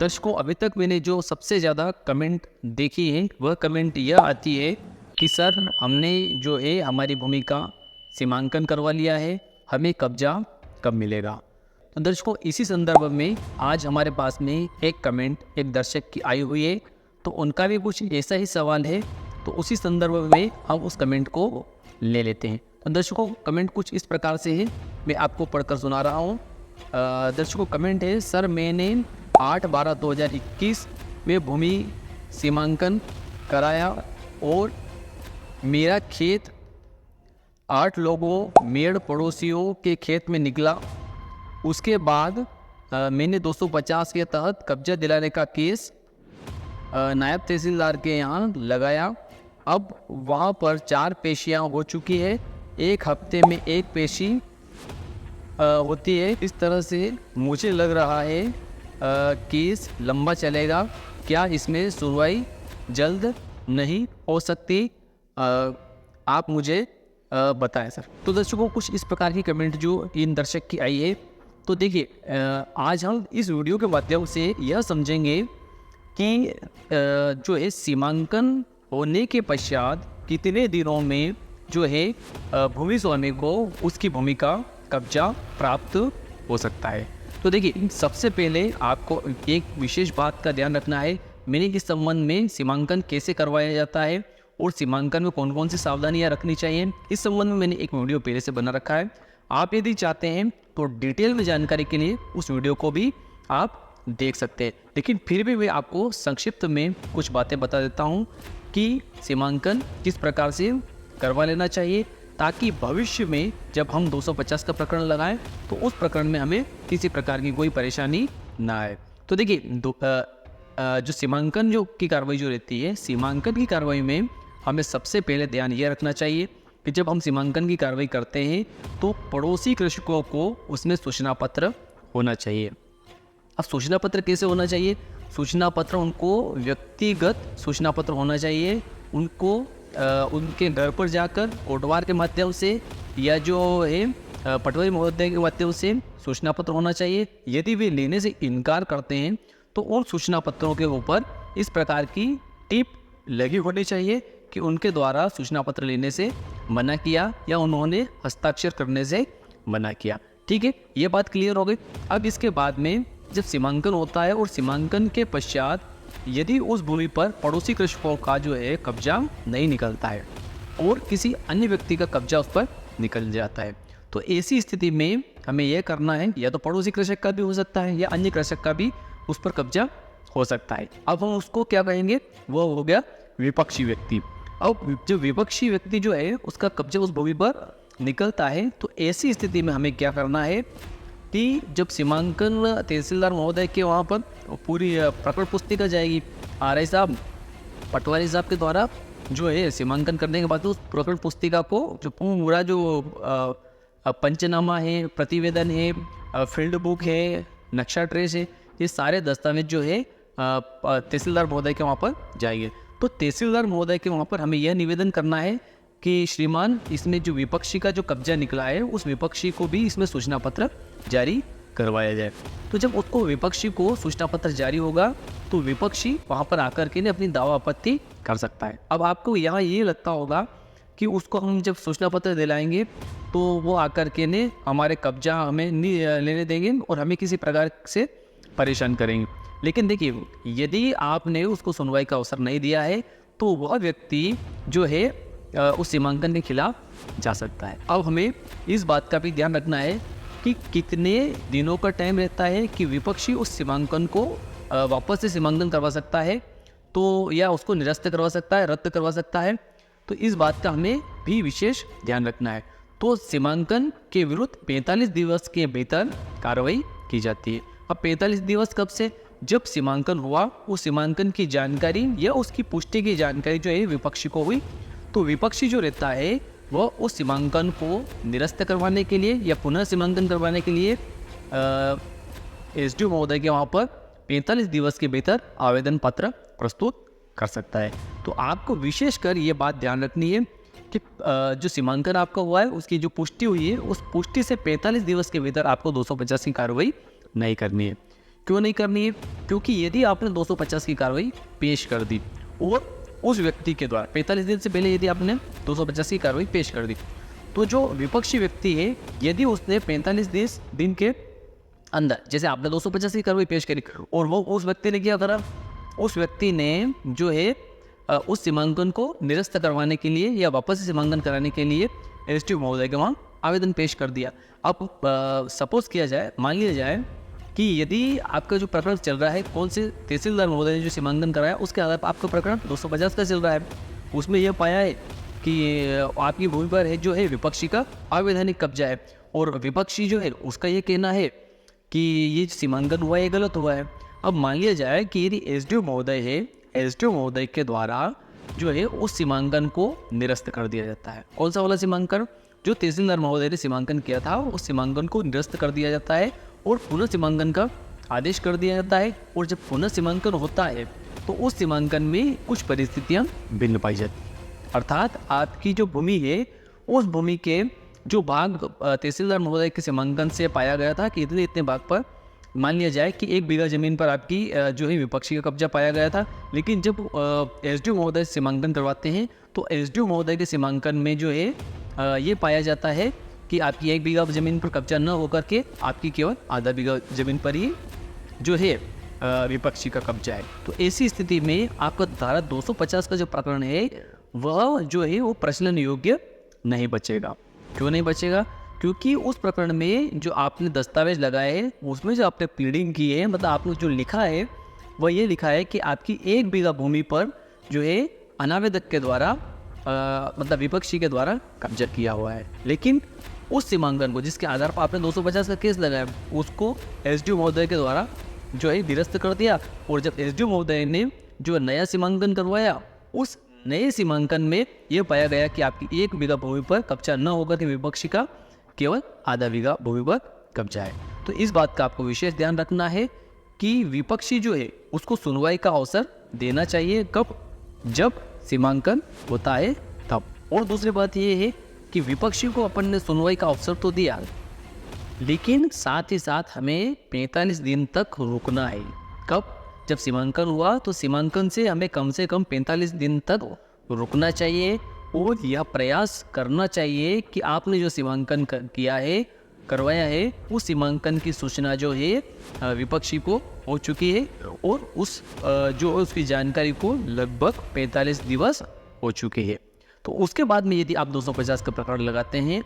दर्शकों, अभी तक मैंने जो सबसे ज़्यादा कमेंट देखी है वह कमेंट यह आती है कि सर हमने जो है हमारी भूमि का सीमांकन करवा लिया है, हमें कब्जा कब मिलेगा। तो दर्शकों, इसी संदर्भ में आज हमारे पास में एक कमेंट एक दर्शक की आई हुई है, तो उनका भी कुछ ऐसा ही सवाल है, तो उसी संदर्भ में हम उस कमेंट को ले लेते हैं। तो दर्शकों, कमेंट कुछ इस प्रकार से है, मैं आपको पढ़कर सुना रहा हूँ। दर्शकों, कमेंट है, सर मैंने 8/12/2021 में भूमि सीमांकन कराया और मेरा खेत 8 लोगों मेड़ पड़ोसियों के खेत में निकला। उसके बाद मैंने 250 के तहत कब्जा दिलाने का केस नायब तहसीलदार के यहाँ लगाया। अब वहाँ पर 4 पेशियाँ हो चुकी है, एक हफ्ते में एक पेशी होती है। इस तरह से मुझे लग रहा है केस लंबा चलेगा। क्या इसमें सुनवाई जल्द नहीं हो सकती? आप मुझे बताएं सर। तो दर्शकों, कुछ इस प्रकार की कमेंट जो इन दर्शक की आई है। तो देखिए, आज हम इस वीडियो के माध्यम से यह समझेंगे कि जो है सीमांकन होने के पश्चात कितने दिनों में जो है भूमि स्वामी को उसकी भूमि का कब्जा प्राप्त हो सकता है। तो देखिए, सबसे पहले आपको एक विशेष बात का ध्यान रखना है। मैंने इस संबंध में सीमांकन कैसे करवाया जाता है और सीमांकन में कौन कौन सी सावधानियां रखनी चाहिए, इस संबंध में मैंने एक वीडियो पहले से बना रखा है। आप यदि चाहते हैं तो डिटेल में जानकारी के लिए उस वीडियो को भी आप देख सकते हैं, लेकिन फिर भी मैं आपको संक्षिप्त में कुछ बातें बता देता हूँ कि सीमांकन किस प्रकार से करवा लेना चाहिए, ताकि भविष्य में जब हम 250 का प्रकरण लगाएं तो उस प्रकरण में हमें किसी प्रकार की कोई परेशानी ना आए। तो देखिए, जो सीमांकन की कार्रवाई जो रहती है, सीमांकन की कार्रवाई में हमें सबसे पहले ध्यान ये रखना चाहिए कि जब हम सीमांकन की कार्रवाई करते हैं तो पड़ोसी कृषकों को उसमें सूचना पत्र होना चाहिए। अब सूचना पत्र कैसे होना चाहिए? सूचना पत्र उनको व्यक्तिगत सूचना पत्र होना चाहिए। उनको उनके घर पर जाकर कोटवार के माध्यम से या जो है पटवारी महोदय के माध्यम से सूचना पत्र होना चाहिए। यदि वे लेने से इनकार करते हैं तो उन सूचना पत्रों के ऊपर इस प्रकार की टिप लगी होनी चाहिए कि उनके द्वारा सूचना पत्र लेने से मना किया या उन्होंने हस्ताक्षर करने से मना किया। ठीक है, ये बात क्लियर हो गई। अब इसके बाद में जब सीमांकन होता है और सीमांकन के पश्चात यदि उस भूमि पर पड़ोसी कृषकों का जो है कब्जा नहीं निकलता है और किसी अन्य व्यक्ति का कब्जा उस पर निकल जाता है, तो ऐसी स्थिति में हमें यह करना है, या तो पड़ोसी कृषक का भी हो सकता है या अन्य कृषक का भी उस पर कब्जा हो सकता है। अब हम उसको क्या कहेंगे? वो हो गया विपक्षी व्यक्ति। अब जो विपक्षी व्यक्ति जो है उसका कब्जा उस भूमि पर निकलता है, तो ऐसी स्थिति में हमें क्या करना है कि जब सीमांकन तहसीलदार महोदय के वहाँ पर पूरी प्रकरण पुस्तिका जाएगी, आरआई साहब पटवारी साहब के द्वारा जो है सीमांकन करने के बाद उस प्रकरण पुस्तिका को जो पूरा जो पंचनामा है, प्रतिवेदन है, फील्ड बुक है, नक्शा ट्रेस है, ये सारे दस्तावेज जो है तहसीलदार महोदय के वहाँ पर जाएंगे। तो तहसीलदार महोदय के वहाँ पर हमें यह निवेदन करना है कि श्रीमान, इसमें जो विपक्षी का जो कब्जा निकला है उस विपक्षी को भी इसमें सूचना पत्र जारी करवाया जाए। तो जब उसको विपक्षी को सूचना पत्र जारी होगा तो विपक्षी वहाँ पर आकर के अपनी दावा आपत्ति कर सकता है। अब आपको यहाँ ये लगता होगा कि उसको हम जब सूचना पत्र दिलाएंगे तो वो आकर के हमारे कब्जा हमें नहीं लेने देंगे और हमें किसी प्रकार से परेशान करेंगे। लेकिन देखिए, यदि आपने उसको सुनवाई का अवसर नहीं दिया है तो वह व्यक्ति जो है उस सीमांकन के खिलाफ जा सकता है। अब हमें इस बात का भी ध्यान रखना है कि कितने दिनों का टाइम रहता है कि विपक्षी उस सीमांकन को वापस से सीमांकन करवा सकता है, तो या उसको निरस्त करवा सकता है, रद्द करवा सकता है। तो इस बात का हमें भी विशेष ध्यान रखना है। तो सीमांकन के विरुद्ध 45 दिवस के भीतर कार्रवाई की जाती है। अब 45 दिवस कब से? जब सीमांकन हुआ, उस सीमांकन की जानकारी या उसकी पुष्टि की जानकारी जो है विपक्षी को हुई, तो विपक्षी जो रहता है वह उस सीमांकन को निरस्त करवाने के लिए या पुनः सीमांकन करवाने के लिए एसडीओ महोदय के वहाँ पर 45 दिवस के भीतर आवेदन पत्र प्रस्तुत कर सकता है। तो आपको विशेषकर ये बात ध्यान रखनी है कि जो सीमांकन आपका हुआ है उसकी जो पुष्टि हुई है, उस पुष्टि से 45 दिवस के भीतर आपको 250 की कार्रवाई नहीं करनी है। क्यों नहीं करनी है? क्योंकि यदि आपने 250 की कार्रवाई पेश कर दी और उस व्यक्ति के द्वारा 45 दिन से पहले यदि आपने 250 की कार्रवाई पेश कर दी, तो जो विपक्षी व्यक्ति है यदि उसने 45 दिन के अंदर, जैसे आपने 250 की कार्रवाई पेश करी और वो उस व्यक्ति ने क्या करा, उस व्यक्ति ने जो है उस सीमांकन को निरस्त करवाने के लिए या वापस से सीमांकन कराने के लिए एसडीओ महोदय के वहाँ आवेदन पेश कर दिया। अब सपोज किया जाए, मान लिया जाए कि यदि आपका जो प्रकरण चल रहा है, कौन से तहसीलदार महोदय ने जो सीमांकन कराया उसके आधार पर आपका प्रकरण 250 का चल रहा है, उसमें यह पाया है कि आपकी भूमि पर है जो है विपक्षी का अवैधानिक कब्जा है और विपक्षी जो है उसका ये कहना है कि ये सीमांकन हुआ है, गलत हुआ है। अब मान लिया जाए कि यदि एसडीओ महोदय है, एसडीओ महोदय के द्वारा जो है उस सीमांकन को निरस्त कर दिया जाता है। कौन सा वाला सीमांकन? जो तहसीलदार महोदय ने सीमांकन किया था उस सीमांकन को निरस्त कर दिया जाता है और पुनः सीमांकन का आदेश कर दिया जाता है। और जब पुनः सीमांकन होता है तो उस सीमांकन में कुछ परिस्थितियां भिन्न पाई जाती हैं, अर्थात आपकी जो भूमि है उस भूमि के जो भाग तहसीलदार महोदय के सीमांकन से पाया गया था कि इतने इतने भाग पर, मान लिया जाए कि 1 बीघा जमीन पर आपकी जो है विपक्षी का कब्जा पाया गया था, लेकिन जब एसडीओ महोदय सीमांकन करवाते हैं तो एसडीओ महोदय के सीमांकन में जो है ये पाया जाता है कि आपकी 1 बीघा जमीन पर कब्जा न होकर के आपकी केवल आधा बीघा जमीन पर ही जो है विपक्षी का कब्जा है। तो ऐसी स्थिति में आपका धारा 250 का जो प्रकरण है वह जो है वो प्रचलन योग्य नहीं बचेगा। क्यों नहीं बचेगा? क्योंकि उस प्रकरण में जो आपने दस्तावेज लगाए हैं उसमें जो आपने प्लीडिंग की है, मतलब आपने जो लिखा है वह ये लिखा है कि आपकी 1 बीघा भूमि पर जो है अनावेदक के द्वारा मतलब विपक्षी के द्वारा कब्जा किया हुआ है। लेकिन उस सीमांकन को जिसके आधार पर आपने 250 का केस लगाया उसको एसडीओ महोदय के द्वारा जो है निरस्त कर दिया। और जब एसडीओ महोदय ने जो नया सीमांकन करवाया उस नए सीमांकन में यह पाया गया कि आपकी 1 बीघा भूमि पर कब्जा न होकर के विपक्षी का केवल आधा बीघा भूमि पर कब्जा है। तो इस बात का आपको विशेष ध्यान रखना है कि विपक्षी जो है उसको सुनवाई का अवसर देना चाहिए। कब? जब सीमांकन होता है तब। और दूसरी बात यह है कि विपक्षी को अपन ने सुनवाई का अवसर तो दिया, लेकिन साथ ही साथ हमें 45 दिन तक रुकना है। कब? जब सीमांकन हुआ तो सीमांकन से हमें कम 45 दिन तक रुकना चाहिए और यह प्रयास करना चाहिए कि आपने जो सीमांकन किया है, करवाया है, उस सीमांकन की सूचना जो है विपक्षी को हो चुकी है और उस जो उसकी जानकारी को लगभग 45 दिवस हो चुके हैं। तो उसके बाद में यदि आप 250 का प्रकरण लगाते हैं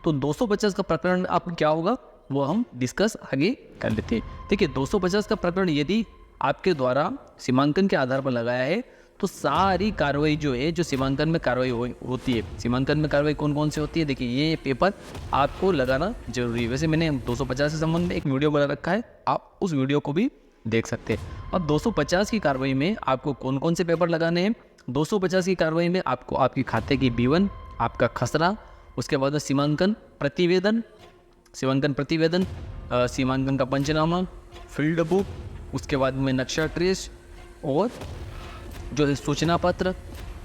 तो 250 का प्रकरण आप क्या होगा वो हम डिस्कस आगे कर लेते हैं। देखिए 250 का प्रकरण यदि आपके द्वारा सीमांकन के आधार पर लगाया है तो सारी कार्रवाई जो है, जो सीमांकन में कार्रवाई होती है, सीमांकन में कार्रवाई कौन कौन सी होती है, देखिए ये पेपर आपको लगाना जरूरी है। वैसे मैंने 250 के संबंध में एक वीडियो बना रखा है, आप उस वीडियो को भी देख सकते हैं। अब 250 की कार्रवाई में आपको कौन कौन से पेपर लगाने हैं? 250 की कार्रवाई में आपको आपकी खाते की B1, आपका खसरा, उसके बाद सीमांकन प्रतिवेदन, सीमांकन का पंचनामा, फील्ड बुक, उसके बाद में नक्शा ट्रेस और जो है सूचना पत्र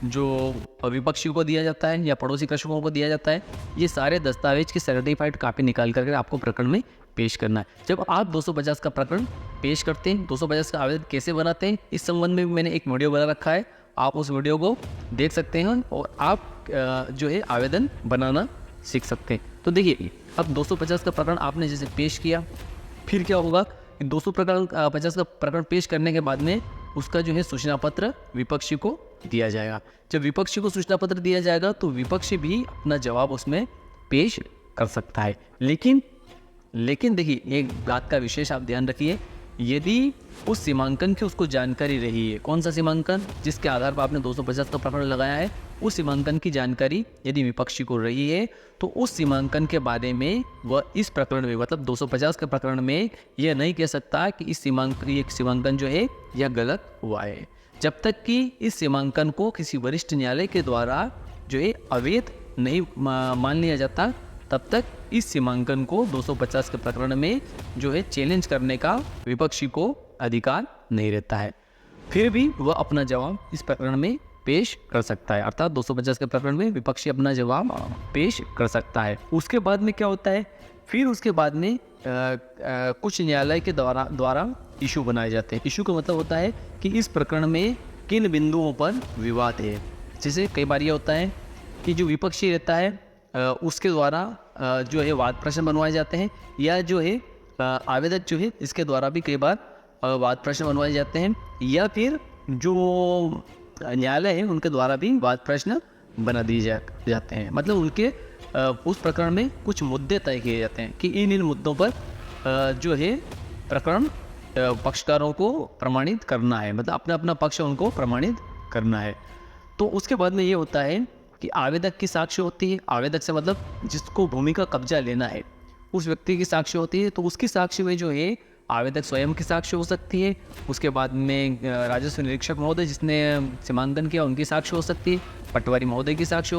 जो विपक्षी को दिया जाता है या पड़ोसी कृषकों को दिया जाता है, ये सारे दस्तावेज की सर्टिफाइड कॉपी निकाल करके आपको प्रकरण में पेश करना है। जब आप 250 का प्रकरण पेश करते हैं, 250 का आवेदन कैसे बनाते हैं इस संबंध में भी मैंने एक वीडियो बना रखा है, आप उस वीडियो को देख सकते हैं और आप जो है आवेदन बनाना सीख सकते हैं। तो देखिए अब 250 का प्रकरण आपने जैसे पेश किया, फिर क्या होगा, 250 का प्रकरण पेश करने के बाद में उसका जो है सूचना पत्र विपक्षी को दिया जाएगा। जब विपक्षी को सूचना पत्र दिया जाएगा तो विपक्षी भी अपना जवाब उसमें पेश कर सकता है। लेकिन देखिए एक बात का विशेष आप ध्यान रखिए, यदि उस सीमांकन की उसको जानकारी रही है, कौन सा सीमांकन जिसके आधार पर आपने 250 का प्रकरण लगाया है, उस सीमांकन की जानकारी यदि विपक्षी को रही है तो उस सीमांकन के बारे में वह इस प्रकरण में मतलब 250 के प्रकरण में यह नहीं कह सकता कि इस सीमांकन जो है यह गलत हुआ है, जब तक कि इस सीमांकन को किसी वरिष्ठ न्यायालय के द्वारा जो है अवैध नहीं मान लिया जाता, तब तक इस सीमांकन को 250 के प्रकरण में जो है चैलेंज करने का विपक्षी को अधिकार नहीं रहता है। फिर भी वह अपना जवाब इस प्रकरण में पेश कर सकता है, अर्थात 250 के प्रकरण में विपक्षी अपना जवाब पेश कर सकता है। उसके बाद में क्या होता है, फिर उसके बाद में कुछ न्यायालय के द्वारा इशू बनाए जाते हैं। इशू का मतलब होता है कि इस प्रकरण में किन बिंदुओं पर विवाद है। जैसे कई बार ये होता है कि जो विपक्षी रहता है उसके द्वारा जो है वाद प्रश्न बनवाए जाते हैं, या जो है आवेदक जो है इसके द्वारा भी कई बार वाद प्रश्न बनवाए जाते हैं, या फिर जो न्यायालय है उनके द्वारा भी वाद प्रश्न बना दिए जाते हैं। मतलब उनके उस प्रकरण में कुछ मुद्दे तय किए जाते हैं कि इन मुद्दों पर जो है प्रकरण पक्षकारों को प्रमाणित करना है, मतलब अपना अपना पक्ष उनको प्रमाणित करना है। तो उसके बाद में ये होता है कि आवेदक की साक्ष्य होती है। आवेदक से मतलब जिसको भूमि का कब्जा लेना है उस व्यक्ति की साक्ष्य होती है। तो उसकी साक्ष्य में जो है आवेदक स्वयं की साक्ष्य हो सकती है। उसके बाद में राजस्व निरीक्षक महोदय जिसने सीमांकन किया उनकी साक्ष्य हो सकती है। पटवारी महोदय की साक्ष्य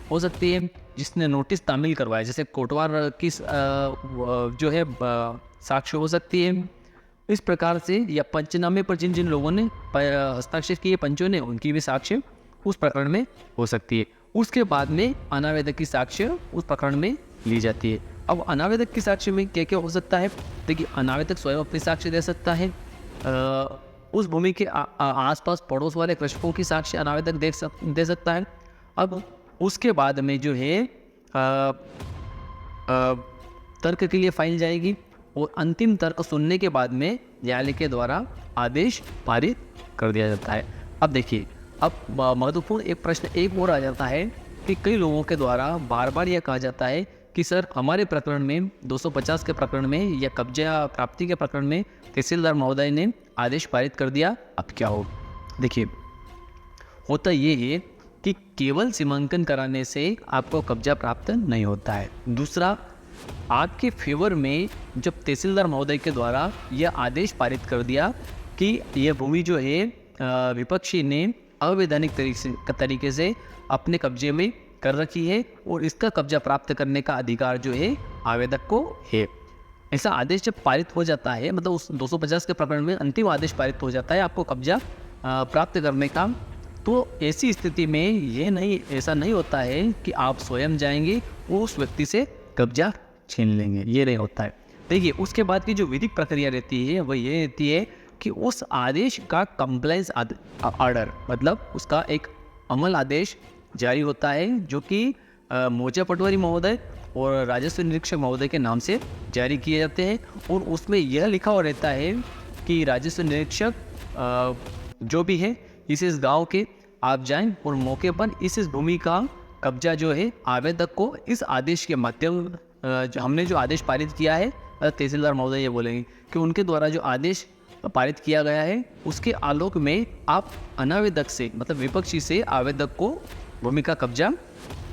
हो सकती है। जिसने नोटिस तामील करवाया जैसे कोटवार की जो है साक्ष्य हो सकती है। इस प्रकार से या पंचनामे पर जिन जिन लोगों ने हस्ताक्षर किए पंचों ने उनकी भी साक्ष्य उस प्रकरण में हो सकती है। उसके बाद में अनावेदक की साक्ष्य उस प्रकरण में ली जाती है। अब अनावेदक की साक्ष्य में क्या क्या हो सकता है? देखिए, अनावेदक स्वयं अपनी साक्ष्य दे सकता है। उस भूमि के आसपास पड़ोस वाले कृषकों की साक्ष्य अनावेदक दे सकता है। अब उसके बाद में जो है तर्क के लिए फाइल जाएगी और अंतिम तर्क सुनने के बाद में न्यायालय के द्वारा आदेश पारित कर दिया जाता है। अब देखिए, अब महत्वपूर्ण एक प्रश्न एक और आ जाता है कि कई लोगों के द्वारा बार बार यह कहा जाता है कि सर हमारे प्रकरण में 250 के प्रकरण में या कब्जा प्राप्ति के प्रकरण में तहसीलदार महोदय ने आदेश पारित कर दिया, अब क्या हो? देखिए, होता ये है कि केवल सीमांकन कराने से आपको कब्जा प्राप्त नहीं होता है। दूसरा, आपके फेवर में जब तहसीलदार महोदय के द्वारा यह आदेश पारित कर दिया कि यह भूमि जो है विपक्षी ने अवैधानिक तरीके से अपने कब्जे में कर रखी है और इसका कब्जा प्राप्त करने का अधिकार जो है आवेदक को है, ऐसा आदेश जब पारित हो जाता है, मतलब उस 250 के प्रकरण में अंतिम आदेश पारित हो जाता है आपको कब्जा प्राप्त करने का, तो ऐसी स्थिति में ऐसा नहीं होता है कि आप स्वयं जाएंगे उस व्यक्ति से कब्जा छीन लेंगे, ये नहीं होता है। देखिए, उसके बाद की जो विधिक प्रक्रिया रहती है वह ये रहती है कि उस आदेश का कंप्लायंस ऑर्डर, मतलब उसका एक अमल आदेश जारी होता है जो कि मोजा पटवारी महोदय और राजस्व निरीक्षक महोदय के नाम से जारी किए जाते हैं। और उसमें यह लिखा हुआ रहता है कि राजस्व निरीक्षक जो भी है इस गांव के आप जाएं और मौके पर इस भूमि का कब्जा जो है आवेदक को इस आदेश के माध्यम हमने जो आदेश पारित किया है, तहसीलदार महोदय ये बोलेंगे कि उनके द्वारा जो आदेश पारित किया गया है उसके आलोक में आप अनावेदक से, मतलब विपक्षी से आवेदक को भूमि का कब्जा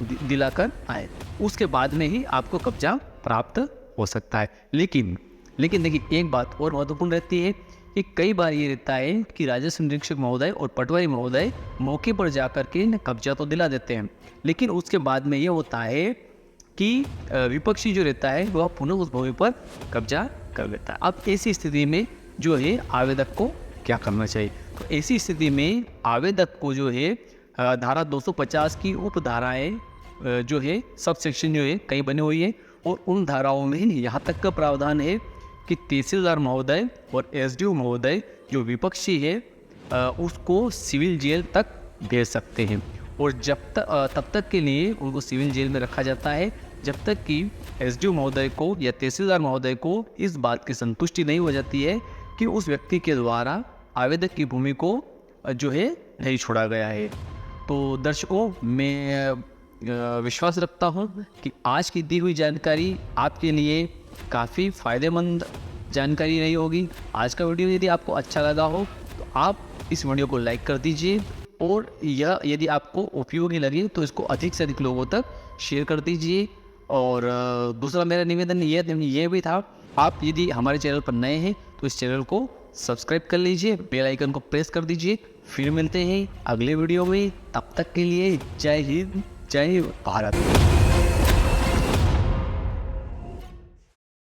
दिलाकर आए, उसके बाद में ही आपको कब्जा प्राप्त हो सकता है। लेकिन देखिए, एक बात और महत्वपूर्ण रहती है कि कई बार ये रहता है कि राजस्व निरीक्षक महोदय और पटवारी महोदय मौके पर जाकर के कब्जा तो दिला देते हैं, लेकिन उसके बाद में ये होता है कि विपक्षी जो रहता है वह पुनः उस भूमि पर कब्जा कर लेता है। अब ऐसी स्थिति में जो है आवेदक को क्या करना चाहिए? तो ऐसी स्थिति में आवेदक को जो है धारा 250 की उपधाराएं जो है सब सेक्शन जो है कई बने हुई है और उन धाराओं में यहाँ तक का प्रावधान है कि तहसीलदार महोदय और एसडीओ महोदय जो विपक्षी है उसको सिविल जेल तक भेज सकते हैं और तब तक के लिए उनको सिविल जेल में रखा जाता है जब तक कि एसडीओ महोदय को या तहसीलदार महोदय को इस बात की संतुष्टि नहीं हो जाती है कि उस व्यक्ति के द्वारा आवेदक की भूमि को जो है नहीं छोड़ा गया है। तो दर्शकों, मैं विश्वास रखता हूँ कि आज की दी हुई जानकारी आपके लिए काफ़ी फ़ायदेमंद जानकारी रही होगी। आज का वीडियो यदि आपको अच्छा लगा हो तो आप इस वीडियो को लाइक कर दीजिए और यह यदि आपको उपयोगी लगे तो इसको अधिक से अधिक लोगों तक शेयर कर दीजिए। और दूसरा मेरा निवेदन ये भी था, आप यदि हमारे चैनल पर नए हैं तो इस चैनल को सब्सक्राइब कर लीजिए, बेल आइकन को प्रेस कर दीजिए। फिर मिलते हैं अगले वीडियो में, तब तक के लिए जय हिंद, जय भारत।